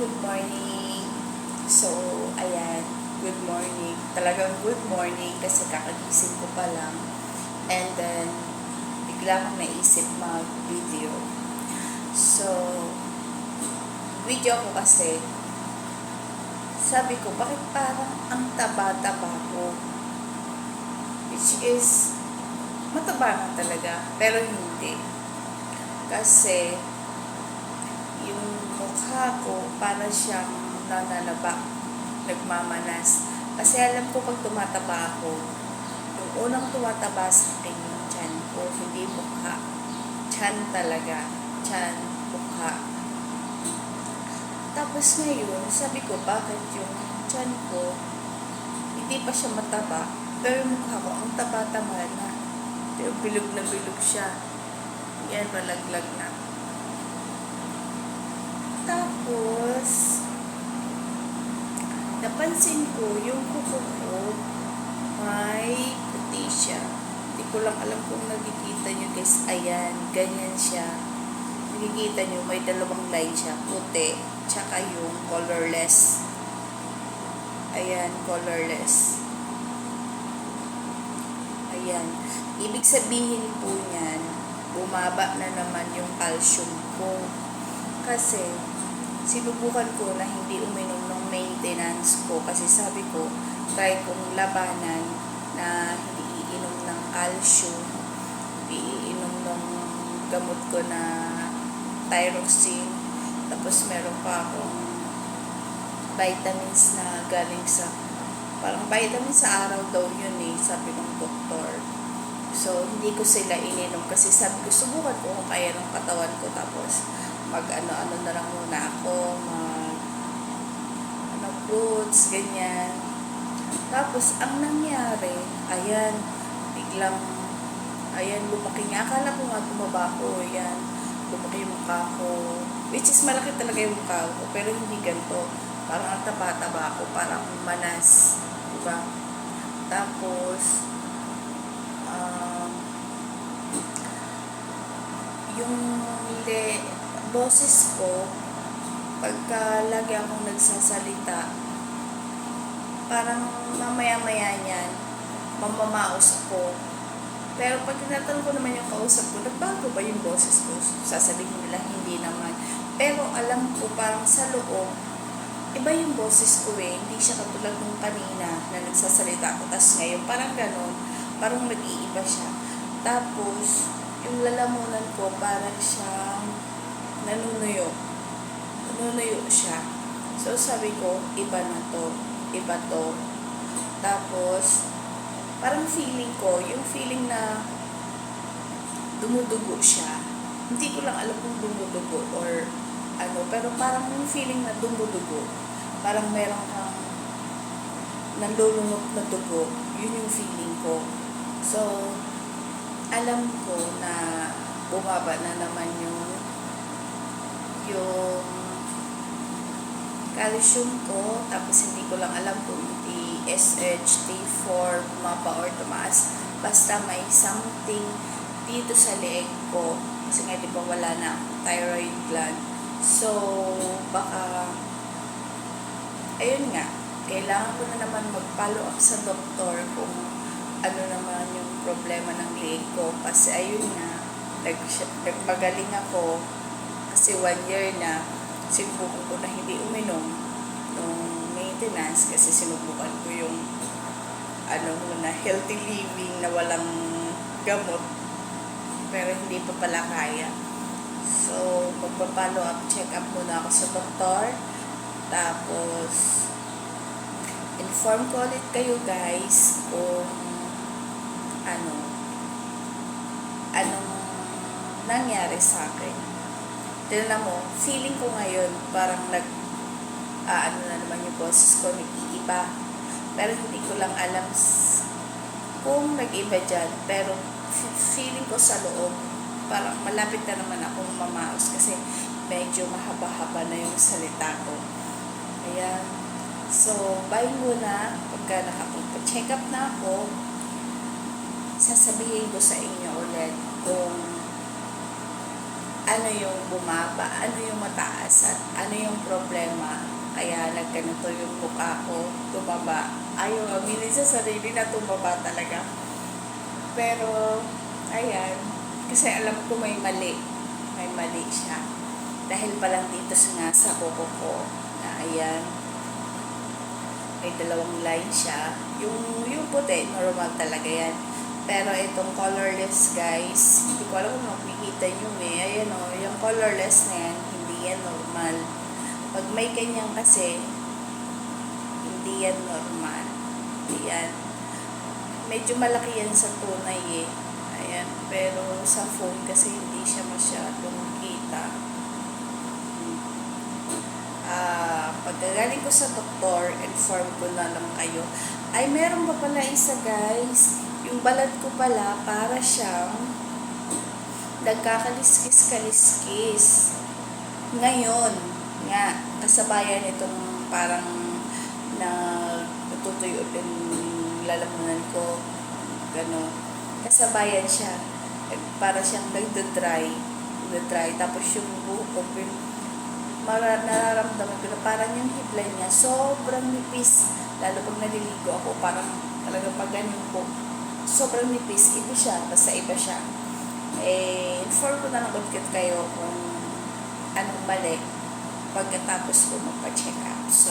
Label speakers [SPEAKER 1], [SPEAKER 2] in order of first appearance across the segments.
[SPEAKER 1] good morning. So, ayan, good morning. Talagang good morning kasi kakagising ko pa lang. And then, bigla akong naisip mag-video. So, video ko kasi, sabi ko, bakit parang ang taba-taba ko? Which is, mataba nga talaga, pero hindi. Kasi, yung mukha ko para siyang nananaba, nagmamanas. Kasi alam ko pag tumataba ako, yung unang tumataba sa akin yung tiyan ko, hindi mukha. Tiyan talaga. Tiyan, mukha. Tapos ngayon, sabi ko, bakit yung tiyan ko, hindi pa siya mataba, pero yung mukha ko, ang taba-taba na. Pero bilog na bilog siya. Yan, malaglag na. Tapos, napansin ko yung kuko ko may puti siya. Hindi ko lang alam kung nakikita nyo guys. Ayan, ganyan siya. Nakikita nyo, may dalawang line siya. Puti, tsaka yung colorless. Ayan, colorless. Ayan. Ibig sabihin po niyan, bumaba na naman yung calcium ko. Kasi, sinubukan ko na hindi uminom ng maintenance ko kasi sabi ko, try kong labanan na hindi iinom ng calcium, hindi iinom ng gamot ko na thyroxine, tapos meron pa akong vitamins na galing sa, parang vitamins sa araw daw yun sabi ng doktor. So, hindi ko sila ininom kasi sabi ko, subukan ko kung kaya ng katawan ko, tapos mag-ano-ano na lang muna ako, fruits, ganyan. Tapos, ang nangyari, ayan, biglang, ayan, lumaki nga. Akala ko nga tumaba ko, ayan, lumaki yung mukha ko. Which is, malaki talaga yung mukha ko, pero hindi ganito. Parang ang taba-taba ko, parang manas. Diba? Tapos, yung boses ko, pagka lagi akong nagsasalita, parang mamaya-maya niyan, mamamaos ako. Pero pag tinatanong ko naman yung kausap ko, nagbago ba yung boses ko? Sasabihin nila, hindi naman. Pero alam ko, parang sa loob, iba yung boses ko hindi siya katulad nung kanina na nagsasalita ako. Tapos ngayon, parang ganon, parang nag-iiba siya. Tapos, yung lalamunan ko, parang siyang nanunuyo. Nanunuyo siya. So, sabi ko, iba na to. Iba to. Tapos, parang feeling ko, yung feeling na dumudugo siya. Hindi ko lang alam kung dumudugo or ano, pero parang yung feeling na dumudugo. Parang meron kang nalulunok na dugo. Yun yung feeling ko. So, alam ko na bumaba na naman yung calcium ko, tapos hindi ko lang alam kung TSH, T4, bumaba or tumaas. Basta may something dito sa leeg ko. Kasi nga diba wala na thyroid gland. So, baka, ayun nga, kailangan ko na naman mag-follow up sa doktor kung ano naman yung problema ng leeg ko. Kasi ayun nga, nagpagaling ako kasi 1 year na sinubukan ko na hindi uminom ng maintenance kasi sinubukan ko yung na healthy living na walang gamot pero hindi pa pala kaya. So, magpa-follow up, check up muna ako sa doktor, tapos inform ko ulit kayo guys kung anong nangyari sa akin. Tignan mo, feeling ko ngayon parang na naman yung boses ko, nag-iiba. Pero hindi ko lang alam kung nag-iba dyan. Pero feeling ko sa loob, parang malapit na naman akong mamaos kasi medyo mahaba-haba na yung salita ko. Ayan. So, bye muna. Pagka nakapagpa-check up na ako, sasabihin ko sa inyo ulit kung ano yung bumaba, ano yung mataas, at ano yung problema. Kaya nagganito yung mukha ko, tumaba. Ayaw aminin sa sarili na tumaba talaga. Pero, ayan, kasi alam ko may mali. May mali siya. Dahil palang dito sa kuko ko, na ayan, may dalawang line siya. Yung puti, normal talaga yan. Pero itong colorless, guys, hindi ko alam kung makikita nyo Ayan o, yung colorless na yan, hindi yan normal. Pag may ganyan kasi, hindi yan normal. Ayan. Medyo malaki yan sa tunay Ayan. Pero sa phone kasi hindi siya masyadong kita. Pagkagaling ko sa doktor, inform ko na lang kayo. Ay, meron pa pala isa, guys. Yung balat ko pala, para siyang nagkakaliskis-kaliskis. Ngayon, nga, kasabayan itong parang natutuyo din lalamunan ko. Gano'n. Kasabayan siya. Para siyang nagdadry. Tapos yung buhok ko, nararamdaman ko na parang yung hibla niya sobrang nipis, lalo pag naliligo ako, parang talagang pag ganun ko sobrang nipis, iba siya, basta iba siya. Inform ko na lang ulit kayo kung anong mali pagkatapos ko magpa-check up. So,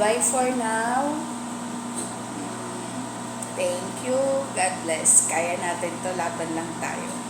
[SPEAKER 1] bye for now. Thank you. God bless. Kaya natin to, laban lang tayo.